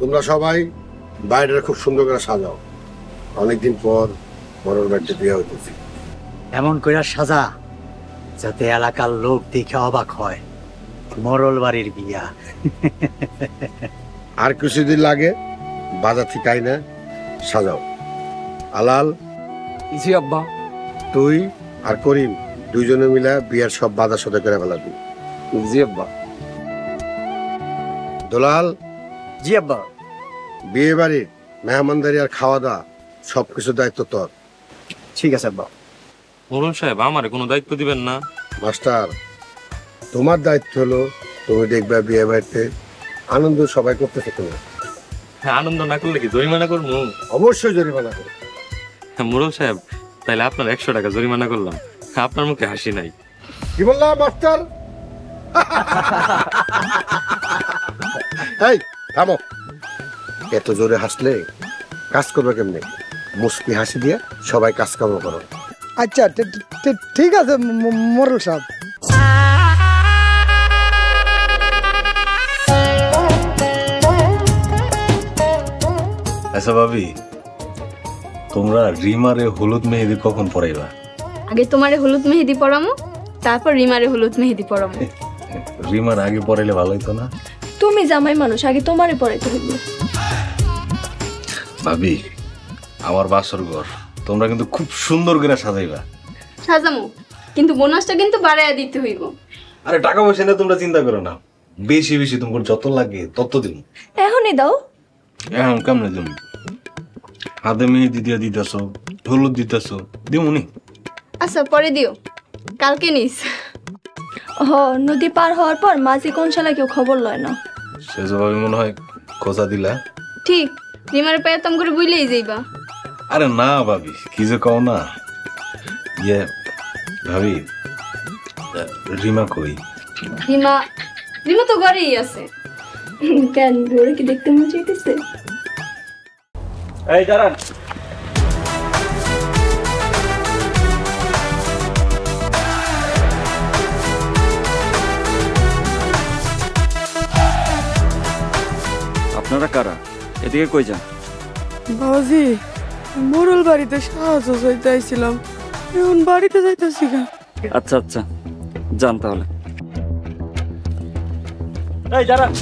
তোমরা সবাই বাইরেটা খুব সুন্দর করে সাজাও, অনেকদিন পর বড়র বাড়িতে বিয়ে হইতেছি। এমন করে সাজা যাতে এলাকার লোক দেখে অবাক হয়, মরল বাড়ির বিয়া। আর কিছুদিন লাগে বাজার থেকে আইনা সাজাও। আলাল, জি আব্বা। তুই আর করিম দুইজনে মিলে বিয়ের সব বাজার সদা করে ফেলাবি। জি আব্বা। দোলাল, জি আব্বা। বিয়ে বাড়ির মেহমানদারি আর খাওয়া দাওয়া সবকিছু দায়িত্ব তোর। ঠিক আছে আব্বা। মোড়ল সাহেব আমারে কোনো দায়িত্ব দিবেন না? মাস্টার, তোমার দায়িত্ব হলো তুমি দেখবে বিয়ে বাড়িতে আনন্দ সবাই করতেছে। তুমি আনন্দ না করলে কি জরিমানা করবো? অবশ্যই জরিমানা করো। মোড়ল সাহেব, তাইলে আপনার 100 টাকা জরিমানা করলাম। আপনার মুখে হাসি নাই। কি বললাম মাস্টার? এই থামো, এত জোরে হাসলে কাজ করবে কেমনে? মুস্কি হাসি দিয়ে সবাই কাজ কর্ম করো। আচ্ছা ঠিক আছে মোড়ল সাহেব। আচ্ছা ভাবি, তোমরা রিমারে হলুদ মেহেদি কখন পরাইবা? আগে তোমারে হলুদ মেহেদি পরামো, তারপর রিমারে হলুদ মেহেদি পরামো। রিমার আগে পরাইলে ভালো হইতো না? তুমি জামাই মানুষ, আগে তোমারে পরাইতে হইবে। ভাবি, আমার বাসর ঘর তোমরা কিন্তু খুব সুন্দর করে সাজাইবা। সাজামো, কিন্তু বোনাসটা কিন্তু বাড়াইয়া দিতে হইব। আরে টাকা পয়সা নিয়ে তোমরা চিন্তা করো না, বেশি বেশি তোমার যত লাগে তত দিন। এখনই দাও। এখন কেমনে দিন? হাতে মেহেদি দিয়ে দিতেছ, হলুদ দিতেছ, দিমুনি। আচ্ছা পরে দিও, কালকে নিস। নদী পার হওয়ার পর মাঝি কোন শালা কেউ খবর লয় না। শেষ ভাবি মনে হয় খোঁজা দিলা। ঠিক, রিমারে পাইতাম করে বুইলেই যাইবা। আরে না ভাবি, কি যে কও না। ইয়ে ভাবি, রিমা কই? রিমা রিমা তো ঘরেই আছে। কেন, ঘরে কি দেখতে মন চাইতেছে? এই দাঁড়ান। আপনারা কারা? এদিকে কই যান? বাবাজি, মোড়ল বাড়িতে সাহায্য চাইতে আইছিলাম, এখন বাড়িতে যাইতেছি। আচ্ছা আচ্ছা, যান তাহলে। এই দাঁড়ান।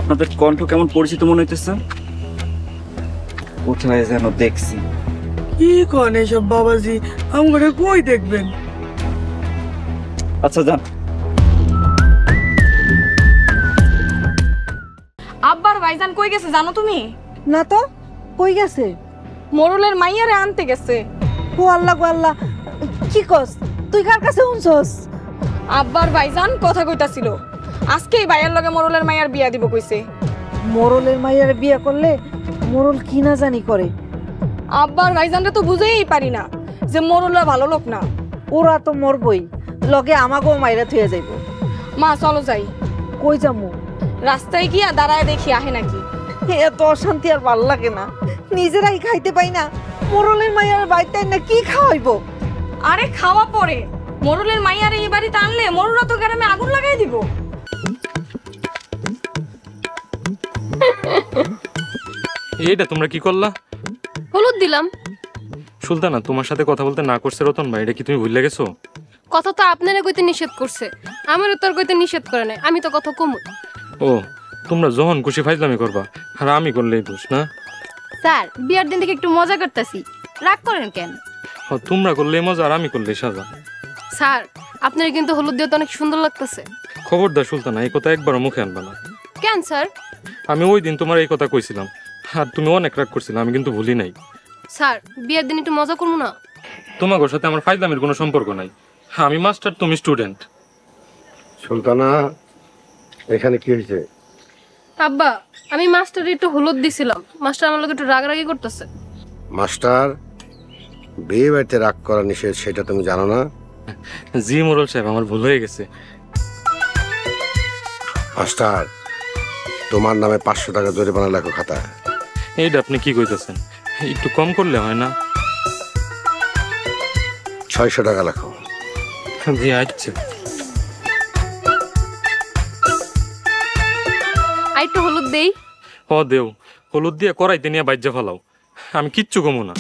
আপনাদের কণ্ঠ কেমন পরিচিত মনে হইতেছে, কোথায় যেন দেখছি। কি কন এসব বাবাজি, আমাকে কই দেখবেন? আচ্ছা যান। আব্বার ভাইজান কই গেছে জানো তুমি? না তো, কই গেছে? মোরলের মাইয়ারে আনতে গেছে। ও আল্লাহ গো আল্লাহ, কি কস? তুই কার কাছে শুনছস? আব্বার ভাইজান কথা কইতাছিল, আজকেই ভাইয়ার লগে মোরলের মাইয়ার বিয়া দিব কইছে। মোরলের মাইয়ার বিয়ে করলে মোরল কি না জানি করে। আব্বার ভাইজানরা তো বুঝেই পারি না যে মোরলের ভালো লোক না। ওরা তো মরবই, লগে আমাকেও মাইরা থুয়ে যাইব। মা চলো যাই। কই যামু? রাস্তায় গিয়া দাঁড়ায় দেখি আহে নাকি। এত অশান্তি আর ভাল লাগে না, নিজেরাই খাইতে পাই না, মোরলের মাইয়ার বাড়িতে না কি খাওয়াইব? আরে খাওয়া পরে, মোরলের মাইয়ারে এই বাড়িতে আনলে মোরলরা তো গ্রামে আগুন লাগাই দিব। এইটা তোমরা কি করলা? হলুদ দিলাম। সুলতানা, তোমার সাথে কথা বলতে না করছে রতন ভাই, এটা কি তুমি ভুলে গেছো? কথা তো আপনারা কইতে নিষেধ করছে, আমারও তোর কইতে নিষেধ করে নাই, আমি তো কথা কম। ও, তোমরা যখন খুশি ফাইজলামি করবা, আর আমি করলেই দোষ না? স্যার, বিয়ার দিন থেকে একটু মজা করতেছি, রাগ করেন কেন? তোমরা করলেই মজা আর আমি করলেই সাজা। স্যার, আপনার কিন্তু হলুদ দিয়ে অনেক সুন্দর লাগতেছে। খবরদার সুলতানা, এই কথা একবারও মুখে আনবা না। কেন স্যার? আমি ওই দিন তোমার এই কথা কইছিলাম, আর তুমি অনেক রাগ করছিলে, আমি কিন্তু ভুলি নাই। স্যার, বিয়ার দিন একটু মজা করবো না? তোমার সাথে আমার ফাইজলামির কোনো সম্পর্ক নাই। আমি মাস্টার, তুমি স্টুডেন্ট। সুলতানা, এখানে কি হয়েছে? আব্বা, আমি মাস্টারে একটু হলুদ দিছিলাম, মাস্টার আমার লোক একটু রাগারাগি করতেছে। মাস্টার, বিয়ে বাড়িতে রাগ করা নিষেধ, সেটা তুমি জানো না? জি মোরল সাহেব, আমার ভুল হয়ে গেছে। মাস্টার, তোমার নামে 500 টাকা জরিমানা লেখো খাতায়। এইটা আপনি কি কইতেছেন? একটু কম করলে হয় না? 600 টাকা লেখো। জি আচ্ছা। আইটু হলুদ দেই। হ দেও, হলুদ দিয়ে কড়াইতে নিয়ে বাইজা ফেলাও, আমি কিচ্ছু কমু না।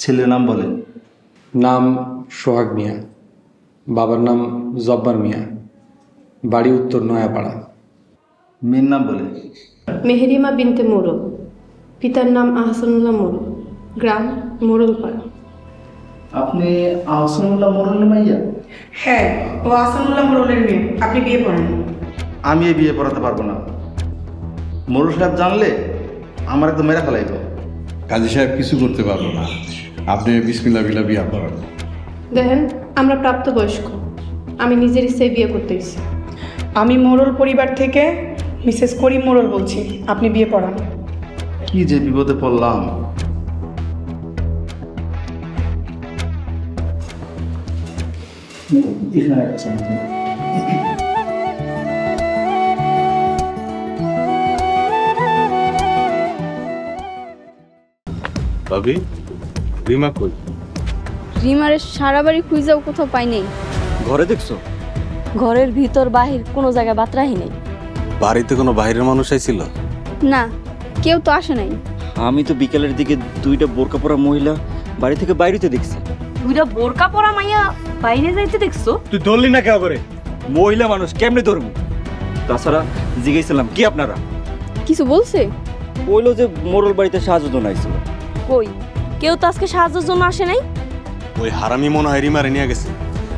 ছেলের নাম বলেন। নাম সোহাগ মিয়া, বাবার নাম জব্বার মিয়া, বাড়ি উত্তর নয়াপাড়া। মেয়ের নাম বলেন। মেহেরিমা বিনতে মোড়ল, পিতার নাম আহসানুল্লাহ মোড়ল, গ্রাম মোড়লপাড়া। আপনি আহসানুল্লাহ মোড়ল মাইয়া? হ্যাঁ, ও আহসানুল্লাহ মোড়লের মেয়ে। আপনি বিয়ে পড়েন? আমি এই বিয়ে পড়াতে পারবো না। মোড়ল সাহেব জানলে আমার একদম মেরা ফেলাইব। কাজী সাহেব কিছু করতে পারবো না, আপনি বিসমিল্লাহ বিল্লাহ বিয়া করান। দেখেন, আমরা প্রাপ্তবয়স্ক, আমি নিজের ইচ্ছায় বিয়ে করতে এসেছি। আমি মোড়ল পরিবার থেকে মিসেস করিম মোড়ল বলছি, আপনি বিয়ে পড়ান। কি যে বিপদে পড়লাম। ভাবি, রিমা কই? রিমারের সারা বাড়ি খুঁজাও কোথাও পাই নাই। ঘরে দেখছো? ঘরের ভিতর বাহির কোনো জায়গায় বাতরাহি নেই। বাড়িতে কোনো বাইরের মানুষ আইছিল? না, কেউ তো আসে নাই। আমি তো বিকেলের দিকে দুইটা বোরকা পরা মহিলা বাড়ি থেকে বাইরেতে দেখছি। দুইটা বোরকা পরা মাইয়া বাইরে যাইতে দেখছো? তুই ধরলি না কেউ করে? মহিলা মানুষ কেমনে ধরবো? তাছাড়া জিজ্ঞেসালাম কি আপনারা? কিছু বলছে? বললো যে মোড়ল বাড়িতে সাহায্য জন্য আইছিল। কই, কেউ তো আজকে সাহায্যের জন্য আসে নাই। ওই হারামি মনে হয় রিমারে নিয়ে গেছে।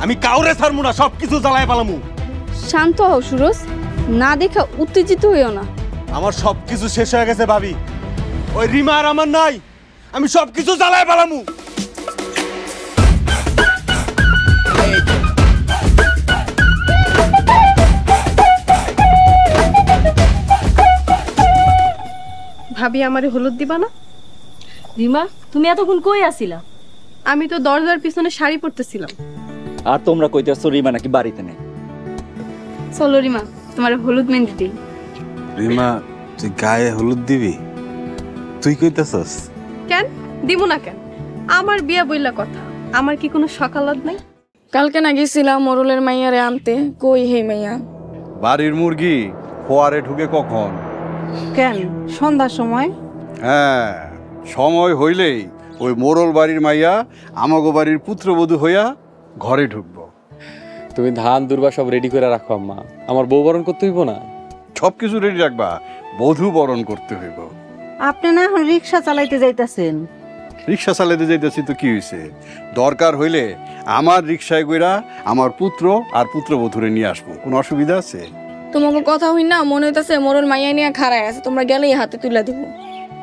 আমি কাউরে ছাড়মু না, সব কিছু জ্বালায় পালামু। শান্ত হও সুরজ, না দেখা উত্তেজিত হইও না। আমার সব কিছু শেষ হয়ে গেছে ভাবি, ওই রিমা আর আমার নাই, আমি সব কিছু জ্বালায় পালামু। ভাবি, আমারে হলুদ দিবা না? রিমা, তুমি এতক্ষণ কই আছিলা? আমি তো দরজার পিছনে শাড়ি পরতেছিলাম। আর তোমরা কইতেছো রিমা নাকি বাড়িতে নেই। চলো রিমা, তোমার হলুদ মেহেন্দি দিই। রিমা, তুই গায়ে হলুদ দিবি? তুই কইতাছস? কেন দিব না কেন? আমার বিয়া বইলা কথা, আমার কি কোনো সকালত নাই? কালকে না গেছিলাম মোরলের মাইয়ারে আনতে, কই হে মাইয়া? বাড়ির মুরগি ফোয়ারে ঢুকে কখন? কেন সন্ধ্যার সময়? হ্যাঁ, সময় হইলেই ওই মোরল বাড়ির মাইয়া আমাগো বাড়ির পুত্রবধূ হইয়া ঘরে ঢুকবো। তুমি ধান দুর্বা সব রেডি করে রাখো আম্মা, আমার বউ বরণ করতে হইব না? সব কিছু রেডি রাখবা, বধূ বরণ করতে হইব। আপনি না এখন রিক্সা চালাইতে যাইতাছেন? রিক্সা চালাইতে যাইতেছি তো কি হয়েছে? দরকার হইলে আমার রিক্সায় কইরা আমার পুত্র আর পুত্রবধূরে নিয়ে আসবো, কোনো অসুবিধা আছে? তোমাকে কথা হই না, মনে হইতাছে মোরল মাইয়া নিয়ে খাড়ায় আছে, তোমরা গেলেই হাতে তুলে দিব।